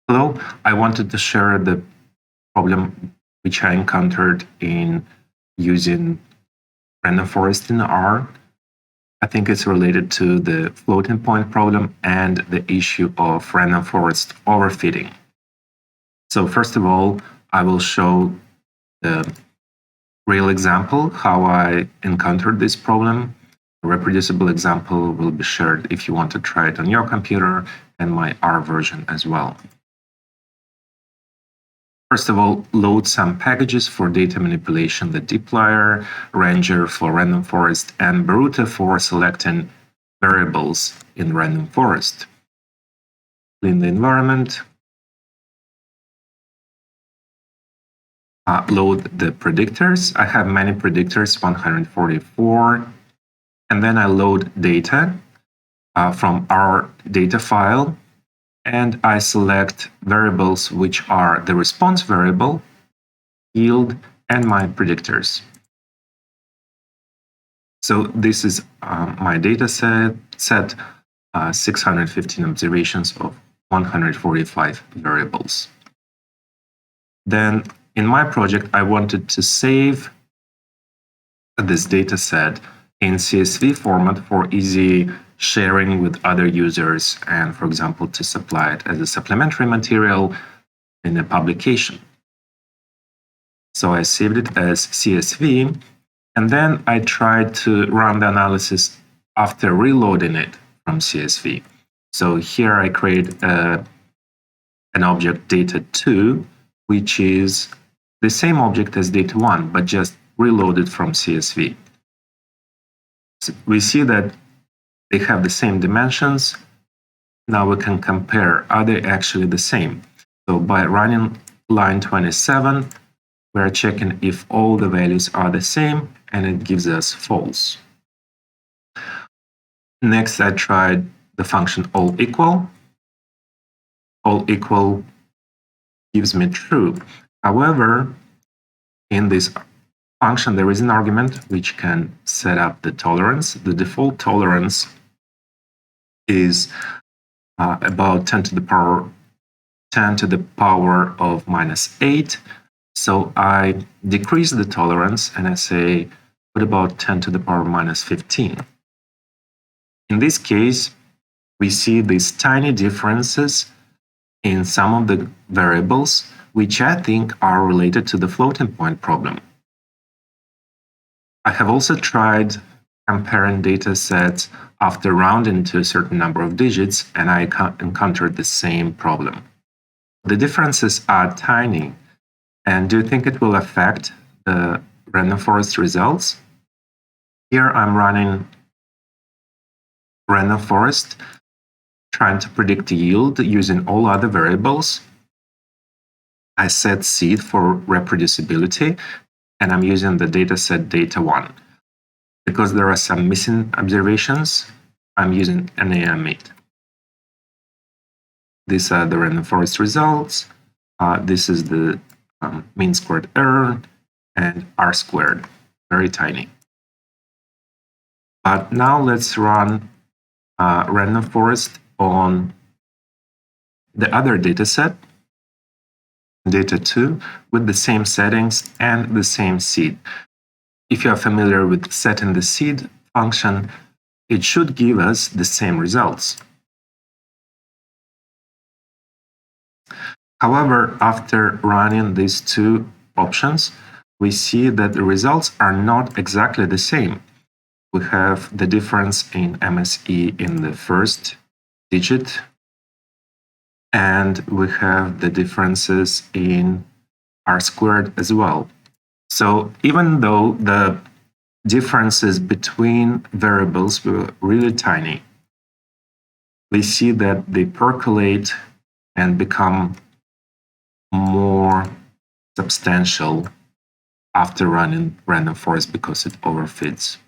Hello, I wanted to share the problem which I encountered in using random forest in R. I think it's related to the floating point problem and the issue of random forest overfitting. So first of all, I will show the real example, how I encountered this problem. A reproducible example will be shared if you want to try it on your computer, and my R version as well. First of all, load some packages for data manipulation, the dplyr, ranger for random forest, and Boruta for selecting variables in random forest. Clean the environment. Load the predictors. I have many predictors, 144. And then I load data from our data file. And I select variables which are the response variable, yield, and my predictors. So this is my data set 615 observations of 145 variables. Then in my project, I wanted to save this data set in CSV format for easy sharing with other users and, for example, to supply it as a supplementary material in a publication. So I saved it as CSV, and then I tried to run the analysis after reloading it from CSV. So here I create an object data2, which is the same object as data1, but just reloaded from CSV. So we see that they have the same dimensions. Now we can compare, are they actually the same? So by running line 27, we're checking if all the values are the same, and it gives us false. Next, I tried the function all.equal. All.equal gives me true. However, in this function, there is an argument which can set up the tolerance. The default tolerance is about 10 to the power of -8. So I decrease the tolerance and I say, what about 10 to the power of -15? In this case, we see these tiny differences in some of the variables, which I think are related to the floating point problem. I have also tried comparing data sets after rounding to a certain number of digits, and I encountered the same problem. The differences are tiny. And do you think it will affect the random forest results? Here I'm running random forest, trying to predict yield using all other variables. I set seed for reproducibility, and I'm using the dataset data1. Because there are some missing observations, I'm using NAMIT. These are the random forest results. This is the mean squared error and R squared, very tiny. But now let's run random forest on the other dataset, data2, with the same settings and the same seed. If you are familiar with setting the seed function, it should give us the same results. However, after running these two options, we see that the results are not exactly the same. We have the difference in MSE in the first digit, and we have the differences in R squared as well. So even though the differences between variables were really tiny, we see that they percolate and become more substantial after running random forest because it overfits.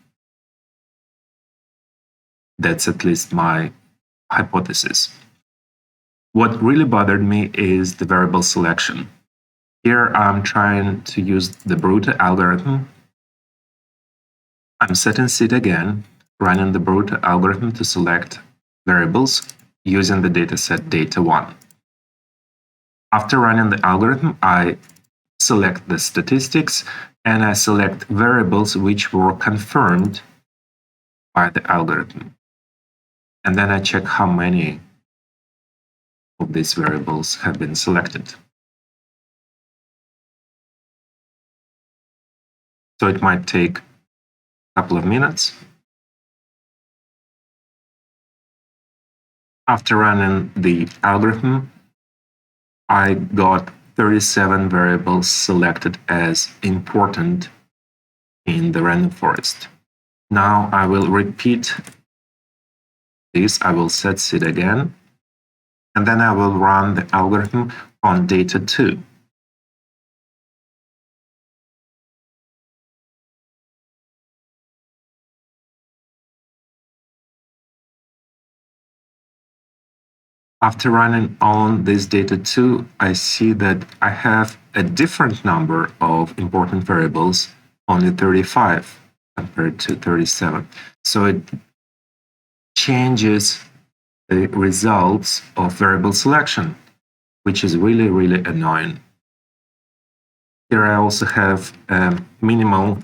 That's at least my hypothesis. What really bothered me is the variable selection. Here I'm trying to use the Boruta algorithm. I'm setting seed again, running the Boruta algorithm to select variables using the dataset data1. After running the algorithm, I select the statistics and I select variables which were confirmed by the algorithm. And then I check how many of these variables have been selected. So it might take a couple of minutes. After running the algorithm, I got 37 variables selected as important in the random forest. Now I will repeat this. I will set seed again, and then I will run the algorithm on data 2. After running on this data 2, I see that I have a different number of important variables, only 35 compared to 37. So it changes the results of variable selection, which is really, really annoying. Here I also have a minimal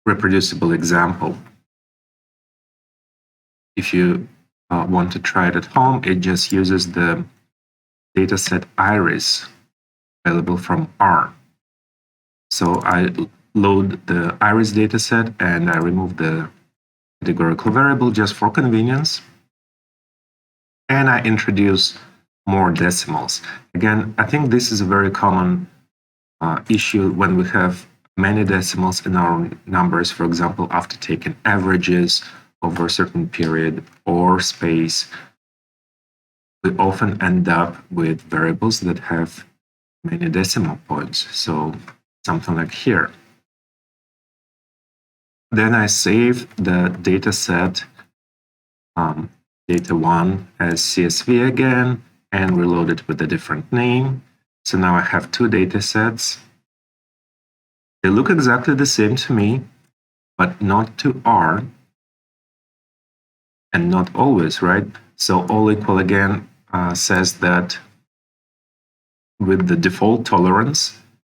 reproducible example. If you want to try it at home, it just uses the dataset iris available from R. So I load the iris dataset and I remove the categorical variable just for convenience. And I introduce more decimals. Again, I think this is a very common issue when we have many decimals in our numbers, for example, after taking averages over a certain period or space. We often end up with variables that have many decimal points. So something like here. Then I save the data set data1 as CSV again and reload it with a different name. So now I have two data sets. They look exactly the same to me, but not to R. And not always, right? So all.equal again says that with the default tolerance,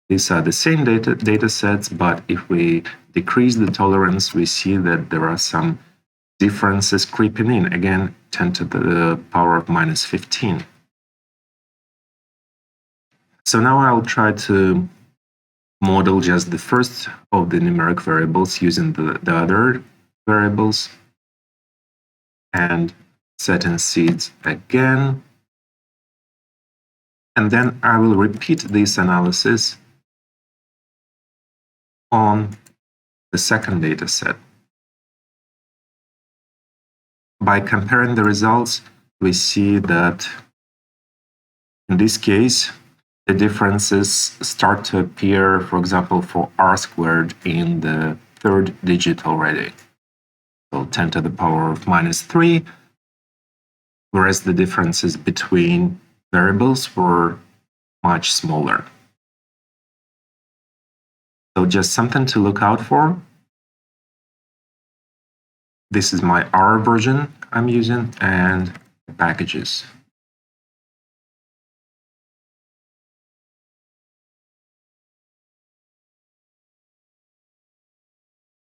these are the same data sets, but if we decrease the tolerance, we see that there are some differences creeping in. Again, 10 to the power of minus 15. So now I'll try to model just the first of the numeric variables using the other variables. And setting seeds again. And then I will repeat this analysis on the second data set. By comparing the results, we see that in this case, the differences start to appear, for example, for R squared in the third digit already. So 10 to the power of minus 3, whereas the differences between variables were much smaller. So just something to look out for. This is my R version I'm using and the packages.